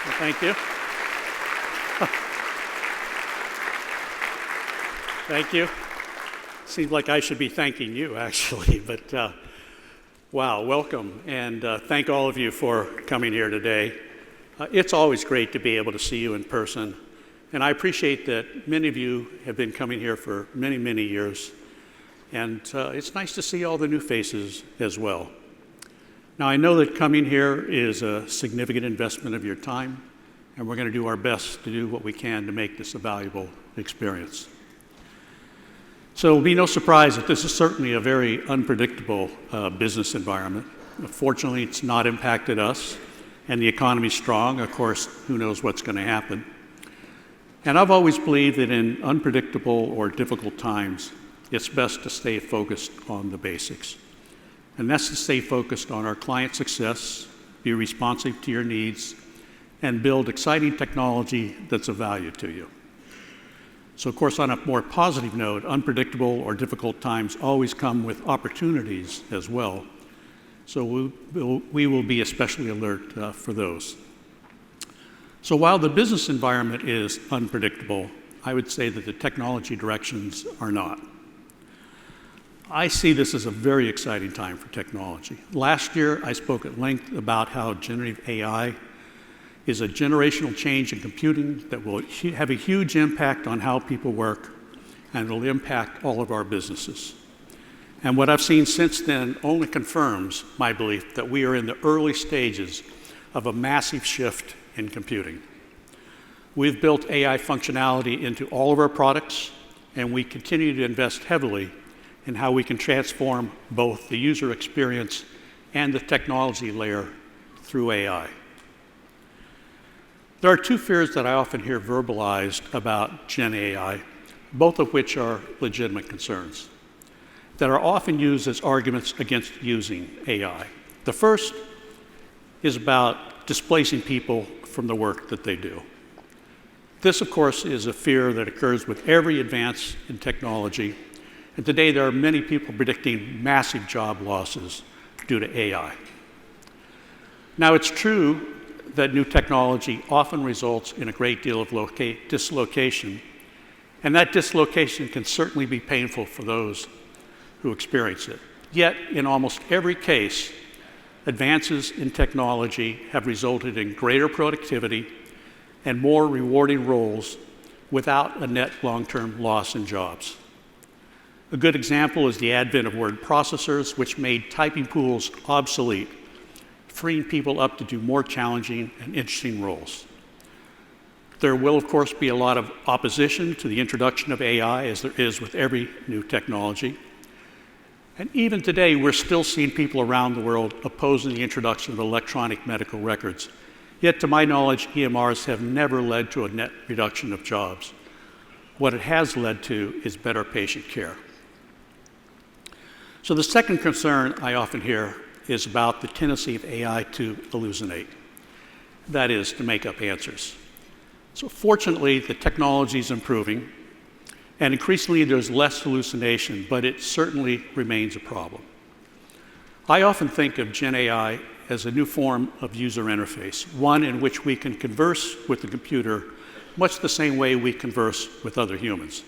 Well, thank you. Thank you. Seems like I should be thanking you, actually, but wow, welcome, and thank all of you for coming here today. It's always great to be able to see you in person, and I appreciate that many of you have been coming here for many, many years, and it's nice to see all the new faces as well. Now, I know that coming here is a significant investment of your time, and we're going to do our best to do what we can to make this a valuable experience. So it'll be no surprise that this is certainly a very unpredictable business environment. Fortunately, it's not impacted us, and the economy's strong. Of course, who knows what's going to happen. And I've always believed that in unpredictable or difficult times, it's best to stay focused on the basics. And that's to stay focused on our client success, be responsive to your needs, and build exciting technology that's of value to you. So, of course, on a more positive note, unpredictable or difficult times always come with opportunities as well. So we will be especially alert for those. So while the business environment is unpredictable, I would say that the technology directions are not. I see this as a very exciting time for technology. Last year, I spoke at length about how generative AI is a generational change in computing that will have a huge impact on how people work, and will impact all of our businesses. And what I've seen since then only confirms my belief that we are in the early stages of a massive shift in computing. We've built AI functionality into all of our products, and we continue to invest heavily in how we can transform both the user experience and the technology layer through AI. There are two fears that I often hear verbalized about Gen AI, both of which are legitimate concerns, that are often used as arguments against using AI. The first is about displacing people from the work that they do. This, of course, is a fear that occurs with every advance in technology, and today there are many people predicting massive job losses due to AI. Now, it's true that new technology often results in a great deal of dislocation, and that dislocation can certainly be painful for those who experience it. Yet, in almost every case, advances in technology have resulted in greater productivity and more rewarding roles without a net long-term loss in jobs. A good example is the advent of word processors, which made typing pools obsolete, freeing people up to do more challenging and interesting roles. There will, of course, be a lot of opposition to the introduction of AI, as there is with every new technology. And even today, we're still seeing people around the world opposing the introduction of electronic medical records. Yet, to my knowledge, EMRs have never led to a net reduction of jobs. What it has led to is better patient care. So the second concern I often hear is about the tendency of AI to hallucinate. That is, to make up answers. So fortunately, the technology is improving, and increasingly there's less hallucination, but it certainly remains a problem. I often think of Gen AI as a new form of user interface, one in which we can converse with the computer much the same way we converse with other humans.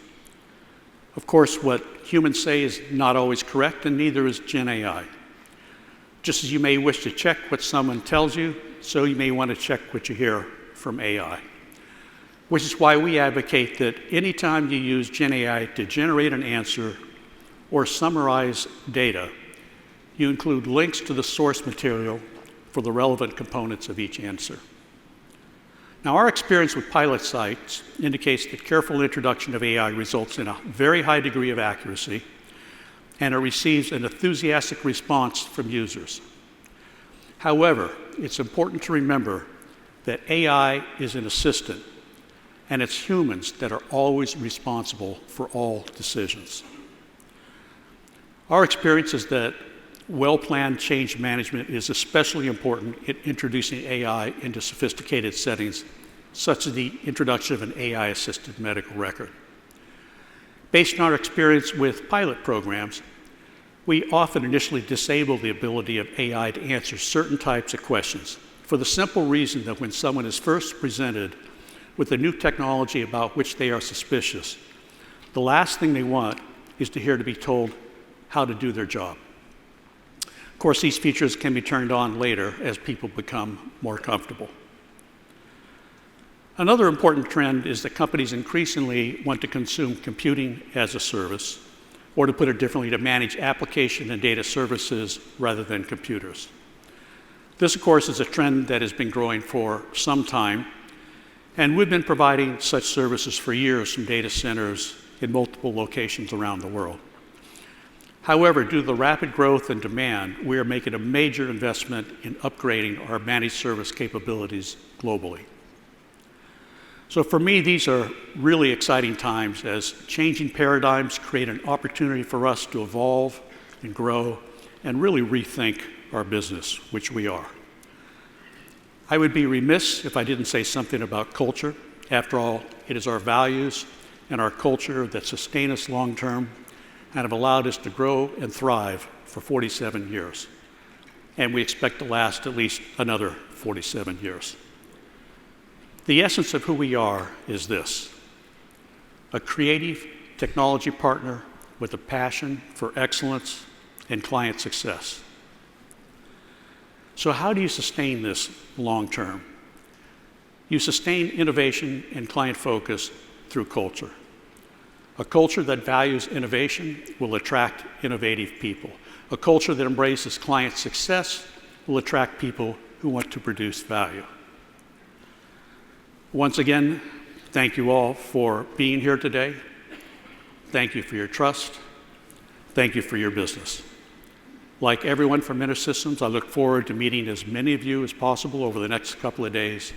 Of course, what humans say is not always correct, and neither is Gen AI. Just as you may wish to check what someone tells you, so you may want to check what you hear from AI. Which is why we advocate that anytime you use Gen AI to generate an answer or summarize data, you include links to the source material for the relevant components of each answer. Now, our experience with pilot sites indicates that careful introduction of AI results in a very high degree of accuracy, and it receives an enthusiastic response from users. However, it's important to remember that AI is an assistant, and it's humans that are always responsible for all decisions. Our experience is that well-planned change management is especially important in introducing AI into sophisticated settings, such as the introduction of an AI-assisted medical record. Based on our experience with pilot programs, we often initially disable the ability of AI to answer certain types of questions, for the simple reason that when someone is first presented with a new technology about which they are suspicious, the last thing they want is to hear to be told how to do their job. Of course, these features can be turned on later as people become more comfortable. Another important trend is that companies increasingly want to consume computing as a service, or to put it differently, to manage application and data services rather than computers. This, of course, is a trend that has been growing for some time, and we've been providing such services for years from data centers in multiple locations around the world. However, due to the rapid growth and demand, we are making a major investment in upgrading our managed service capabilities globally. So for me, these are really exciting times as changing paradigms create an opportunity for us to evolve and grow and really rethink our business, which we are. I would be remiss if I didn't say something about culture. After all, it is our values and our culture that sustain us long term and have allowed us to grow and thrive for 47 years. And we expect to last at least another 47 years. The essence of who we are is this: a creative technology partner with a passion for excellence and client success. So how do you sustain this long term? You sustain innovation and client focus through culture. A culture that values innovation will attract innovative people. A culture that embraces client success will attract people who want to produce value. Once again, thank you all for being here today. Thank you for your trust. Thank you for your business. Like everyone from InterSystems, I look forward to meeting as many of you as possible over the next couple of days.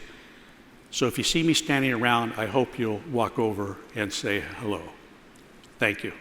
So if you see me standing around, I hope you'll walk over and say hello. Thank you.